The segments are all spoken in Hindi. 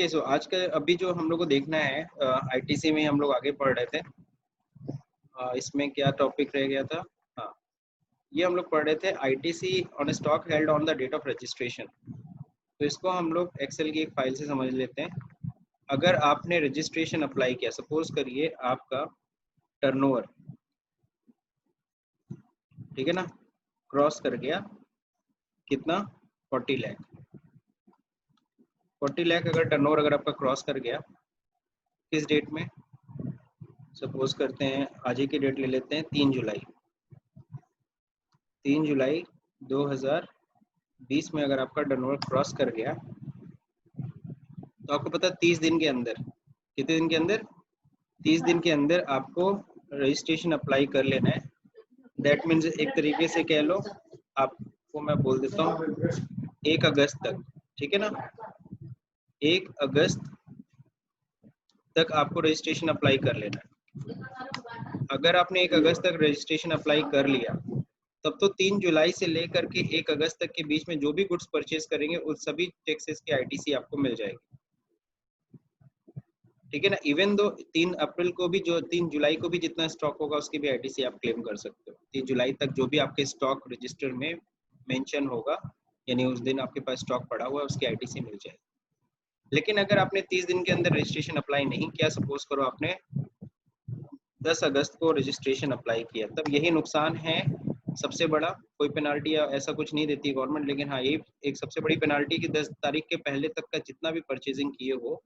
ओके, सो आज का अभी जो हम लोग को देखना है, आईटीसी में हम लोग आगे पढ़ रहे थे। इसमें क्या टॉपिक रह गया था? हाँ, ये हम लोग पढ़ रहे थे ITC on stock held on the date of registration. तो इसको हम लोग एक्सेल की एक फाइल से समझ लेते हैं। अगर आपने रजिस्ट्रेशन अप्लाई किया, सपोज करिए आपका टर्नओवर, ठीक है ना, क्रॉस कर गया कितना, 40 लाख। 40 लाख अगर टर्नओवर अगर आपका क्रॉस कर गया, किस डेट में? सपोज करते हैं आज ही की डेट ले लेते हैं, 3 जुलाई। 3 जुलाई 2020 में अगर आपका टर्नओवर क्रॉस कर गया, तो आपको पता है 30 दिन के अंदर, कितने दिन के अंदर? 30 दिन के अंदर आपको रजिस्ट्रेशन अप्लाई कर लेना है। दैट मीन्स एक तरीके से कह लो, आपको मैं बोल देता हूँ 1 अगस्त तक, ठीक है ना, 1 अगस्त तक आपको रजिस्ट्रेशन अप्लाई कर लेना है। अगर आपने 1 अगस्त तक रजिस्ट्रेशन अप्लाई कर लिया, तब तो 3 जुलाई से लेकर के 1 अगस्त तक के बीच में जो भी गुड्स परचेज करेंगे उस सभी टैक्सेस की आईटीसी आपको मिल जाएगी, ठीक है ना। इवन दो 3 अप्रैल को भी, जो 3 जुलाई को भी जितना स्टॉक होगा उसकी भी आईटीसी आप क्लेम कर सकते हो। 3 जुलाई तक जो भी आपके स्टॉक रजिस्टर में मेंशन होगा, यानी उस दिन आपके पास स्टॉक पड़ा हुआ है, उसकी आईटीसी मिल जाएगी। लेकिन अगर आपने 30 दिन के अंदर रजिस्ट्रेशन अप्लाई नहीं किया, सपोज करो आपने 10 अगस्त को रजिस्ट्रेशन अप्लाई किया, तब यही नुकसान है सबसे बड़ा। कोई पेनाल्टी या ऐसा कुछ नहीं देती गवर्नमेंट, लेकिन हाँ ये एक सबसे बड़ी पेनाल्टी कि 10 तारीख के पहले तक का जितना भी परचेजिंग किए हो,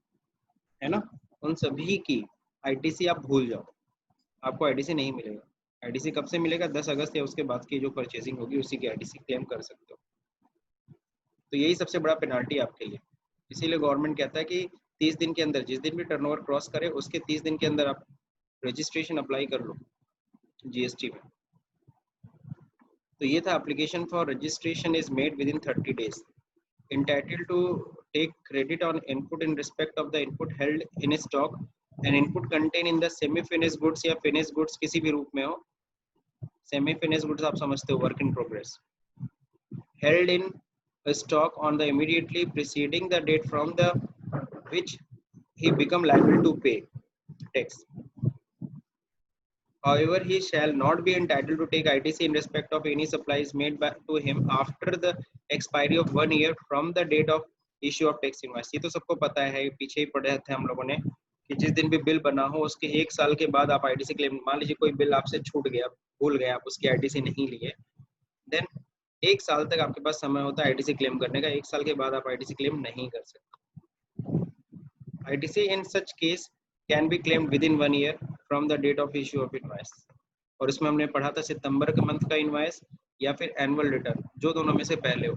है ना, उन सभी की आईटीसी आप भूल जाओ, आपको आईटीसी नहीं मिलेगा। आईटीसी कब से मिलेगा? 10 अगस्त या उसके बाद की जो परचेजिंग होगी उसी की आईटीसी क्लेम कर सकते हो। तो यही सबसे बड़ा पेनाल्टी आपके लिए। इसीलिए गवर्नमेंट कहता है कि 30 दिन के अंदर, जिस दिन भी टर्नओवर क्रॉस करे उसके 30 दिन के अंदर आप रजिस्ट्रेशन अप्लाई कर लो जीएसटी में। तो ये था, application for registration is made with in 30 days, entitled to take credit on input in respect of the input held in stock and input contained in the semi finished goods या finished goods किसी भी रूप में हो। semi finished goods आप समझते हो, work in progress, held in stock on the immediately preceding the date from the which he become liable to pay tax. However, he shall not be entitled to take ITC in respect of any supplies made to him after the expiry of 1 year from the date of issue of tax invoice. ये तो सबको पता है, पीछे ही पढ़े थे हम लोगों ने कि जिस दिन भी बिल बना हो उसके 1 साल के बाद आप आईटीसी क्लेम, मान लीजिए कोई बिल आपसे छूट गया, भूल गए आप, उसकी आईटीसी नहीं लिए, देन 1 साल तक आपके पास समय होता है आईटीसी क्लेम करने का। 1 साल के बाद आप आईटीसी क्लेम नहीं कर सकते। ITC in such case can be claimed within 1 year from the date of issue of invoice. और इसमें हमने पढ़ा था सितंबर के मंथ का इनवॉइस या फिर एनुअल रिटर्न, जो दोनों में से पहले हो।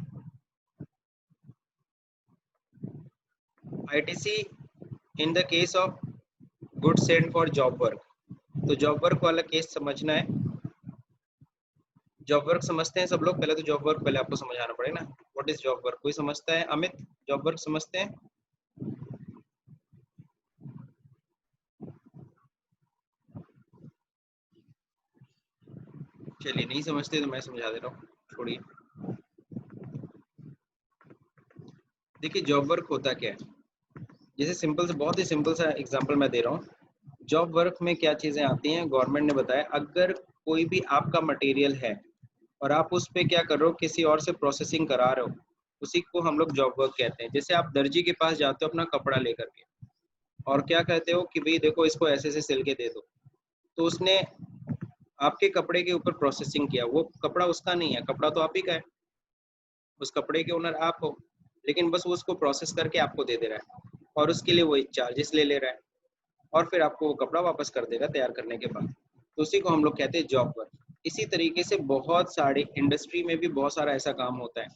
ITC in the case of goods sent for job work, तो जॉब वर्क वाला केस समझना है। जॉब वर्क समझते हैं सब लोग? पहले तो जॉब वर्क पहले आपको समझाना पड़ेगा ना, व्हाट इज जॉब वर्क। कोई समझता है? अमित, जॉब वर्क समझते हैं? चलिए, नहीं समझते तो मैं समझा दे रहा हूँ, छोड़िए। देखिए जॉब वर्क होता क्या है, जैसे सिंपल से, बहुत ही सिंपल सा एग्जांपल मैं दे रहा हूँ। जॉब वर्क में क्या चीजें आती हैं, गवर्नमेंट ने बताया, अगर कोई भी आपका मटेरियल है और आप उस पे क्या कर रहे हो, किसी और से प्रोसेसिंग करा रहे हो, उसी को हम लोग जॉब वर्क कहते हैं। जैसे आप दर्जी के पास जाते हो अपना कपड़ा लेकर के और क्या कहते हो कि भाई देखो इसको ऐसे ऐसे सिल के दे दो, तो उसने आपके कपड़े के ऊपर प्रोसेसिंग किया, वो कपड़ा उसका नहीं है, कपड़ा तो आप ही का है, उस कपड़े के ओनर आप हो, लेकिन बस वो उसको प्रोसेस करके आपको दे दे रहा है और उसके लिए वो चार्जेस ले रहा है और फिर आपको वो कपड़ा वापस कर देगा तैयार करने के बाद। तो उसी को हम लोग कहते हैं जॉब वर्क। इसी तरीके से बहुत सारे इंडस्ट्री में भी बहुत सारा ऐसा काम होता है।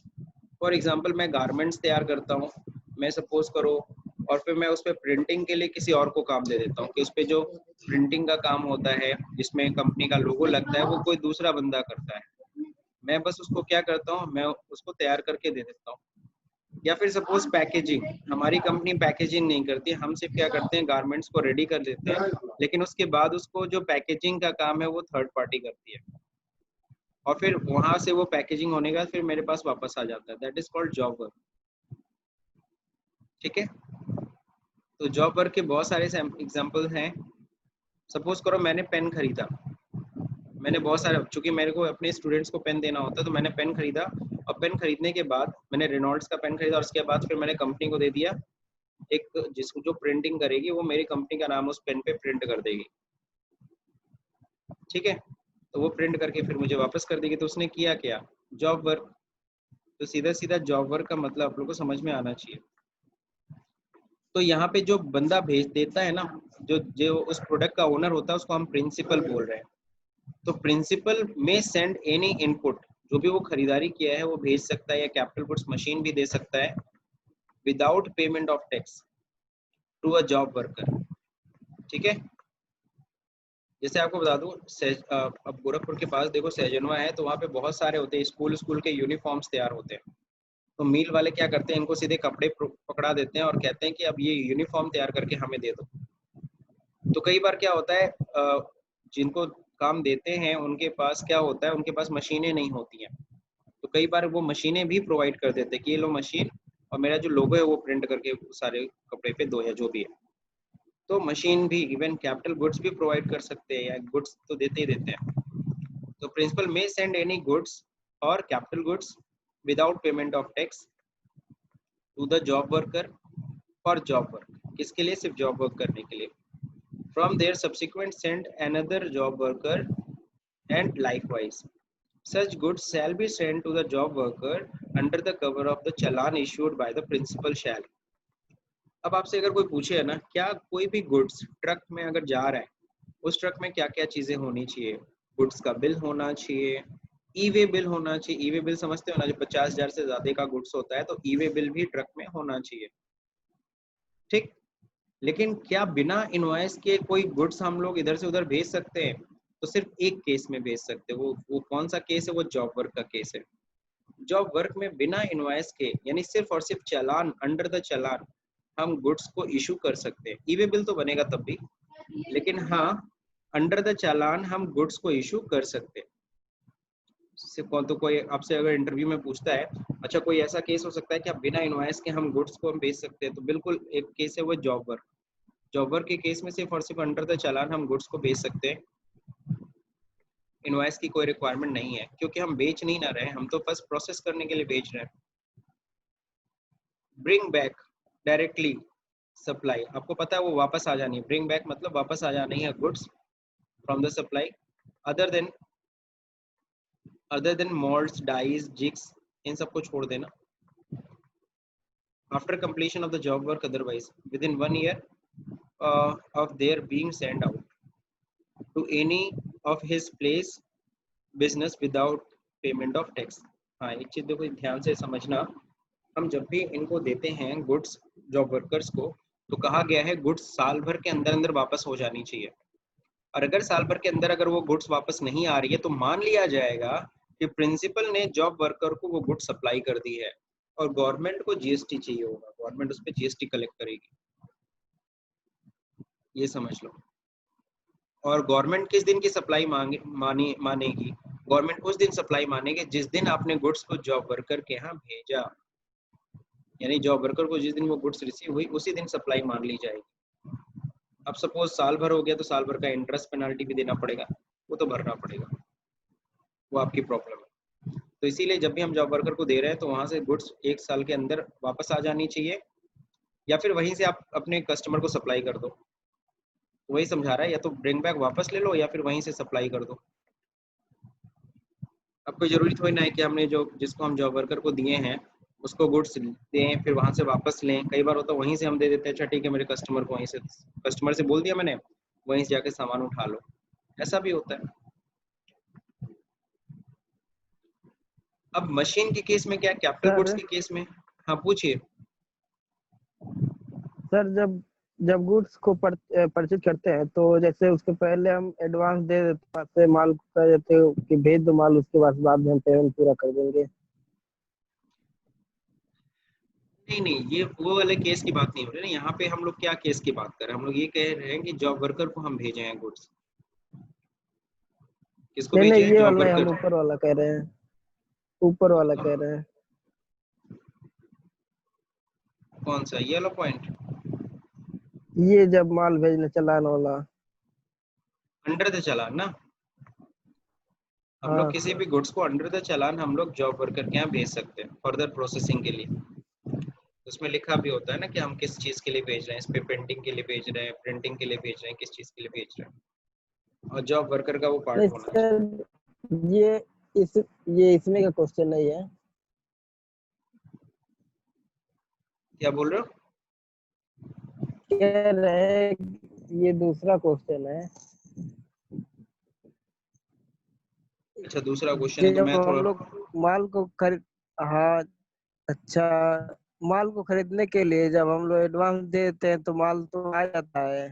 फॉर एग्जांपल मैं गारमेंट्स तैयार करता हूँ, मैं सपोज करो, और फिर मैं उस पर प्रिंटिंग के लिए किसी और को काम दे देता हूँ कि उस पर जो प्रिंटिंग का काम होता है जिसमें कंपनी का लोगो लगता है वो कोई दूसरा बंदा करता है, मैं बस उसको क्या करता हूँ, मैं उसको तैयार करके दे देता हूँ। या फिर सपोज पैकेजिंग, हमारी कंपनी पैकेजिंग नहीं करती, हम सिर्फ क्या करते हैं, गारमेंट्स को रेडी कर देते हैं, लेकिन उसके बाद उसको जो पैकेजिंग का काम है वो थर्ड पार्टी करती है और फिर वहां से वो पैकेजिंग होने के बाद फिर मेरे पास वापस आ जाता है। That is called job work, ठीक है। तो जॉब वर्क के बहुत सारे एग्जाम्पल हैं। सपोज करो मैंने पेन खरीदा, मैंने बहुत सारे, चूंकि मेरे को अपने स्टूडेंट्स को पेन देना होता है, तो मैंने पेन खरीदा, और पेन खरीदने के बाद मैंने रेनॉल्ड्स का पेन खरीदा, और उसके बाद फिर मैंने कंपनी को दे दिया, एक जिसको जो प्रिंटिंग करेगी वो मेरी कंपनी का नाम उस पेन पे प्रिंट कर देगी, ठीक है। तो वो प्रिंट करके फिर मुझे वापस कर देगी, तो उसने किया क्या, जॉब वर्क। तो सीधा सीधा जॉब वर्क का मतलब आप लोग को समझ में आना चाहिए। तो यहाँ पे जो बंदा भेज देता है ना, जो जो उस प्रोडक्ट का ओनर होता है, उसको हम प्रिंसिपल बोल रहे हैं। तो प्रिंसिपल में सेंड एनी इनपुट, जो भी वो खरीदारी किया है वो भेज सकता है, या कैपिटल गुड्स मशीन भी दे सकता है, without payment of tax to a job worker, ठीक है। जैसे आपको बता दूं, अब गोरखपुर के पास देखो सहजनवा है, तो वहाँ पे बहुत सारे होते हैं, स्कूल स्कूल के यूनिफॉर्म्स तैयार होते हैं। तो मिल वाले क्या करते हैं, इनको सीधे कपड़े पकड़ा देते हैं और कहते हैं कि अब ये यूनिफॉर्म तैयार करके हमें दे दो। तो कई बार क्या होता है, जिनको काम देते हैं उनके पास क्या होता है, उनके पास मशीनें नहीं होती हैं। तो कई बार वो मशीनें भी प्रोवाइड कर देते हैं कि ये लो मशीन, और मेरा जो लोगो है वो प्रिंट करके सारे कपड़े पे दो, या जो भी है। तो मशीन भी, इवन कैपिटल गुड्स भी प्रोवाइड कर सकते हैं, या गुड्स तो देते ही देते हैं। तो principal may send any goods और capital goods without payment of tax to the job worker for job work, किसके लिए, सिर्फ जॉब वर्क करने के लिए। From there subsequent send another job worker and likewise such goods shall be sent to the job worker under the cover of the challan issued by the principal shall। अब आपसे अगर कोई पूछे है ना, क्या कोई भी गुड्स ट्रक में अगर जा रहा है, उस ट्रक में क्या क्या चीजें होनी चाहिए, गुड्स का बिल होना चाहिए, ई वे बिल होना चाहिए। ई वे बिल समझते हो ना, जो 50,000 से ज्यादा का गुड्स होता है, तो ई वे बिल भी ट्रक में होना चाहिए, ठीक। लेकिन क्या बिना इनवॉइस के कोई गुड्स हम लोग इधर से उधर भेज सकते हैं? तो सिर्फ एक केस में भेज सकते हैं। वो कौन सा केस है, वो जॉब वर्क का केस है। जॉब वर्क में बिना इनवॉइस के, यानी सिर्फ और सिर्फ चालान, अंडर द चालान हम गुड्स को इशू कर सकते हैं। ई वे बिल तो बनेगा तब भी, लेकिन हाँ, अंडर द चालान हम गुड्स को इशू कर सकते हैं। कौन तो कोई आपसे अगर इंटरव्यू में पूछता है, अच्छा कोई ऐसा केस हो सकता है कि आप बिना इनवॉइस के हम गुड्स को हम भेज सकते हैं, तो बिल्कुल एक केस है वो जॉब वर्क। जॉब वर्क के केस में सिर्फ और सिर्फ अंडर द चालान हम गुड्स को भेज सकते हैं, इनवॉइस की कोई रिक्वायरमेंट नहीं है, क्योंकि हम बेच नहीं ना रहे, हम तो बस प्रोसेस करने के लिए बेच रहे हैं। ब्रिंग बैक डायरेक्टली सप्लाई, आपको पता है वो वापस आ जानी है। ब्रिंग बैक मतलब वापस आ जानी है goods from the supply, other than moulds, dies, jigs, इन सबको छोड़ देना। After completion of the job work, otherwise within 1 year of their being sent out to any of his place business without payment of tax। हाँ, एक चीज देखो ध्यान से समझना, हम जब भी इनको देते हैं गुड्स जॉब वर्कर्स को, तो कहा गया है गुड्स साल भर के अंदर अंदर वापस हो जानी चाहिए। और अगर साल भर के अंदर अगर वो गुड्स वापस नहीं आ रही है, तो मान लिया जाएगा कि प्रिंसिपल ने जॉब वर्कर को वो गुड्स सप्लाई कर दी है, और गवर्नमेंट को जीएसटी चाहिए होगा, गवर्नमेंट उस पर जीएसटी कलेक्ट करेगी, ये समझ लो। और गवर्नमेंट किस दिन की सप्लाई मानेगी, गवर्नमेंट उस दिन सप्लाई मानेगी जिस दिन आपने गुड्स को जॉब वर्कर के यहाँ भेजा, यानी जॉब वर्कर को जिस दिन वो गुड्स रिसीव हुई उसी दिन सप्लाई मान ली जाएगी। अब सपोज साल भर हो गया, तो साल भर का इंटरेस्ट पेनल्टी भी देना पड़ेगा, वो तो भरना पड़ेगा, वो आपकी प्रॉब्लम है। तो इसीलिए जब भी हम जॉब वर्कर को दे रहे हैं, तो वहां से गुड्स 1 साल के अंदर वापस आ जानी चाहिए, या फिर वहीं से आप अपने कस्टमर को सप्लाई कर दो। वही समझा रहा है, या तो ब्रिंग बैक वापस ले लो, या फिर वहीं से सप्लाई कर दो। अब कोई जरूरी थोड़ी ना है कि हमने जो जिसको हम जॉब वर्कर को दिए हैं उसको गुड्स दें फिर वहां से वापस लें। कई बार होता है वहीं से हम दे देते हैं, अच्छा ठीक है मेरे कस्टमर को, वहीं से कस्टमर से बोल दिया मैंने, वहीं से जाके सामान उठा लो, ऐसा भी होता है। अब मशीन के केस में क्या, कैपिटल गुड्स सर के केस में, हाँ पूछिए। सर जब जब गुड्स को परचेज करते हैं, तो जैसे उसके पहले हम एडवांस दे देते हैं, से माल कर देते हो कि भेज दो माल, उसके बाद में हम पेमेंट पूरा कर देंगे। नहीं नहीं, ये वो वाले केस की बात नहीं हो रही ना, यहाँ पे हम लोग क्या केस की बात कर रहे हैं, हम लोग ये कह रहे हैं कि जॉब वर्कर को हम भेजे हैं गुड्स। किसको नहीं भेजे नहीं, हैं, ये जॉब वाला हम वर्कर। ऊपर वाला कह रहे हैं, ऊपर वाला कह रहे हैं। कौन सा, ये वाला पॉइंट? ये जब माल भेजने चालान वाला। अंडर द चालान ना, हम लोग हाँ किसी भी गुड्स को अंडर द चालान हम लोग जॉब वर्कर के यहाँ भेज सकते हैं फर्दर प्रोसेसिंग के लिए। उसमें लिखा भी होता है ना कि हम किस चीज के लिए भेज रहे हैं, इस पे पेंटिंग के लिए भेज रहे हैं, प्रिंटिंग के लिए भेज रहे हैं, किस चीज के लिए भेज रहे हैं, और जॉब वर्कर का वो नहीं पार्ट होना चाहिए। सर, ये इस ये इसमें का क्वेश्चन नहीं है। क्या बोल रहे हो? कह रहे हैं, ये दूसरा क्वेश्चन है। अच्छा, दूसरा क्वेश्चन है तो जब मैं हम थोड़ा। लोग माल को खरीद हाँ, अच्छा, माल को खरीदने के लिए जब हम लोग एडवांस देते हैं तो माल तो आ जाता है,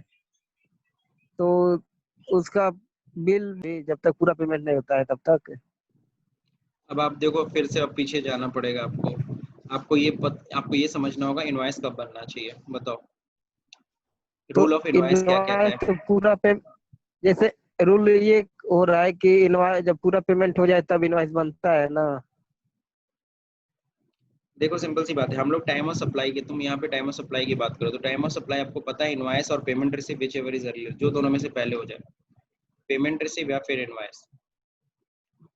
तो उसका बिल भी जब तक पूरा पेमेंट नहीं होता है तब तक। अब आप देखो, फिर से अब पीछे जाना पड़ेगा आपको। आपको ये समझना होगा इनवॉइस कब बनना चाहिए, बताओ। तो रूल ऑफ इनवॉइस क्या कहता इनवॉइस है? तो पूरा पे जैसे रूल ये हो रहा है कि इनवॉइस जब पूरा पेमेंट हो जाए तब इनवॉइस बनता है ना। देखो, सिंपल सी बात है, हम लोग टाइम ऑफ सप्लाई की, तुम यहाँ पे टाइम ऑफ सप्लाई की बात करो तो टाइम ऑफ सप्लाई आपको पता है, इनवॉइस और payment receive which ever is earlier, जो दोनों में से पहले हो जाए, पेमेंट रिसीव या फिर इनवॉइस।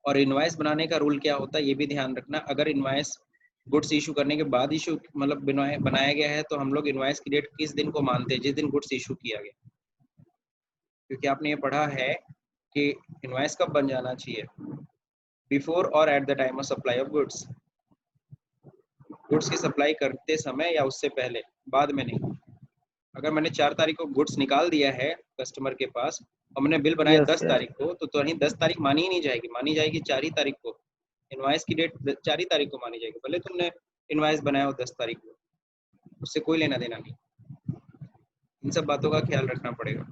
और इनवॉइस बनाने का रूल क्या होता है ये भी ध्यान रखना। अगर इनवॉइस गुड्स इशू करने के बाद इशू मतलब बनाया गया है तो हम लोग इनवॉइस की डेट किस दिन को मानते हैं, जिस दिन गुड्स इशू किया गया। क्योंकि आपने ये पढ़ा है कि इनवॉइस कब बन जाना चाहिए, बिफोर और at the time of supply of goods. Goods की सप्लाई करते समय या उससे पहले, बाद में नहीं। अगर मैंने 4 तारीख को गुड्स निकाल दिया है कस्टमर के पास और मैंने बिल बनाया यस 10 तारीख को, तो वहीं 10 तारीख मानी ही नहीं जाएगी, मानी जाएगी 4 ही तारीख को। इनवाइस की डेट 4 ही तारीख को मानी जाएगी, भले तुमने इनवाइस बनाया हो 10 तारीख को, उससे कोई लेना देना नहीं। इन सब बातों का ख्याल रखना पड़ेगा।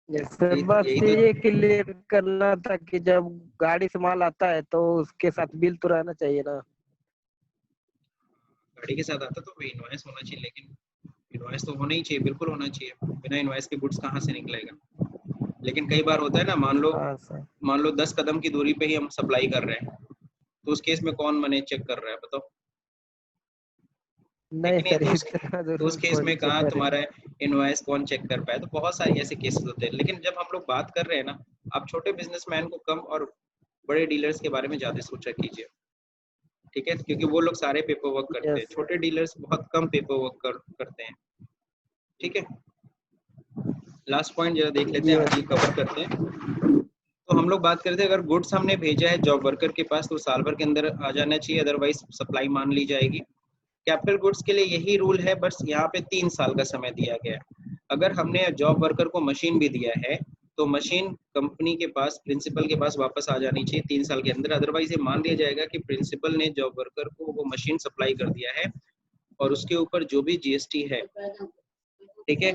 यस, यही बस तो। ये क्लियर करना था कि जब गाड़ी से माल आता है तो उसके साथ बिल तो रहना चाहिए ना। गाड़ी के साथ आता तो वही इनवाइस होना चाहिए, लेकिन इनवाइस तो होना ही चाहिए, बिल्कुल होना चाहिए। बिना इनवाइस के गुड्स कहाँ से निकलेगा? लेकिन कई बार होता है ना, हाँ सर। मान लो 10 कदम की दूरी पे ही हम सप्लाई कर रहे हैं, तो उस केस में कौन मनी चेक कर रहा है, बताओ? नहीं एक नहीं है सर, तो इतना तो उस जरूर केस कौन में चेक कहाँ करे। तुम्हारा इनवॉइस कौन चेक कर पाए? तो बहुत सारे ऐसे केसेस होते हैं। लेकिन जब हम लोग बात कर रहे हैं ना, आप छोटे बिजनेसमैन को कम और बड़े डीलर्स के बारे में ज्यादा सोचा कीजिए, ठीक है? क्योंकि वो लोग सारे पेपर वर्क करते हैं, यस। छोटे डीलर्स बहुत कम पेपर वर्क करते हैं, ठीक है? लास्ट पॉइंट जरा देख लेते हैं, आज यस ये सर। कवर करते हैं। तो हम लोग बात करते हैं, अगर गुड्स हमने भेजा है जॉब वर्कर के पास तो साल भर के अंदर आ जाना चाहिए, अदरवाइज सप्लाई मान ली जाएगी। कैपिटल गुड्स के लिए यही रूल है, बस यहाँ पे 3 साल का समय दिया गया है। अगर हमने जॉब वर्कर को मशीन भी दिया है तो मशीन कंपनी के पास, प्रिंसिपल के पास वापस आ जानी चाहिए 3 साल के अंदर, अदरवाइज ये मान लिया जाएगा कि प्रिंसिपल ने जॉब वर्कर को वो मशीन सप्लाई कर दिया है और उसके ऊपर जो भी जीएसटी है, ठीक है,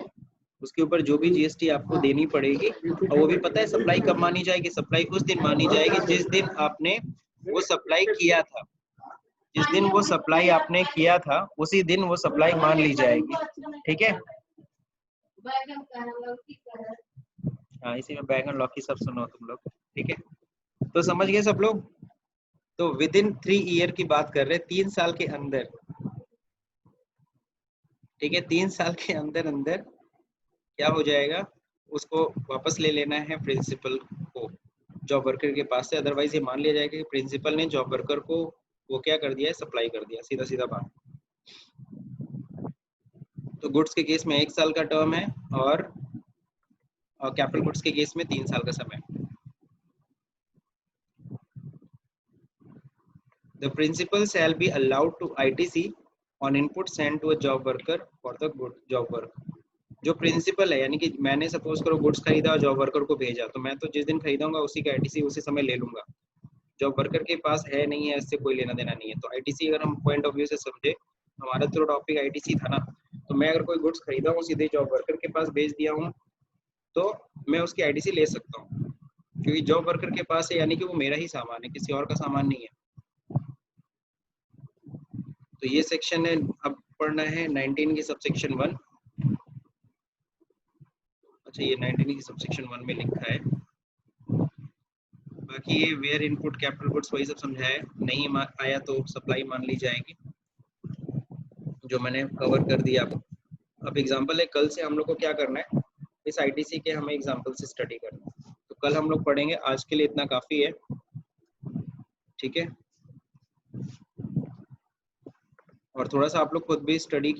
उसके ऊपर जो भी जीएसटी आपको देनी पड़ेगी। और वो भी पता है सप्लाई कब मानी जाएगी? सप्लाई उस दिन मानी जाएगी जिस दिन आपने वो सप्लाई किया था। जिस दिन वो सप्लाई आपने किया था उसी दिन वो सप्लाई मान ली जाएगी, ठीक है? हाँ, इसी में बैगन लौकी सब सुनो तुम लोग, ठीक है? तो समझ गए सब लोग? तो विद इन 3 ईयर की बात कर रहे हैं, 3 साल के अंदर, ठीक है? 3 साल के अंदर अंदर क्या हो जाएगा, उसको वापस ले लेना है प्रिंसिपल को जॉब वर्कर के पास से, अदरवाइज ये मान लिया जाएगा कि प्रिंसिपल ने जॉब वर्कर को वो क्या कर दिया है, सप्लाई कर दिया, सीधा सीधा बात। तो गुड्स के केस में 1 साल का टर्म है और कैपिटल गुड्स के केस में 3 साल का समय। The principal shall be allowed to ITC on input sent to a job worker for the good job work। जो प्रिंसिपल है, यानी कि मैंने सपोज करो गुड्स खरीदा और जॉब वर्कर को भेजा, तो मैं तो जिस दिन खरीदूंगा उसी का आईटीसी उसी समय ले लूंगा। जॉब वर्कर के पास है नहीं है, इससे कोई लेना देना नहीं है। तो आईटीसी अगर हम पॉइंट ऑफ व्यू से समझे, हमारा तो टॉपिक आईटीसी था ना, तो मैं अगर कोई गुड्स खरीदा हूँ सीधे जॉब वर्कर के पास भेज दिया हूँ तो मैं उसकी आईटीसी ले सकता हूँ, क्योंकि जॉब वर्कर के पास है, यानी कि वो मेरा ही सामान है, किसी और का सामान नहीं है। तो ये सेक्शन है, अब पढ़ना है 19 की सबसेक्शन 1। अच्छा, ये 19 की सबसेक्शन 1 में लिखा है, बाकी ये वेयर इनपुट कैपिटल गुड्स वही सब समझाया है। नहीं आया तो सप्लाई मान ली जाएगी, जो मैंने कवर कर दिया। अब एग्जांपल है, कल से हम लोग को क्या करना है, इस आईटीसी के हमें एग्जांपल से स्टडी करना है। तो कल हम लोग पढ़ेंगे, आज के लिए इतना काफी है, ठीक है। और थोड़ा सा आप लोग खुद भी स्टडी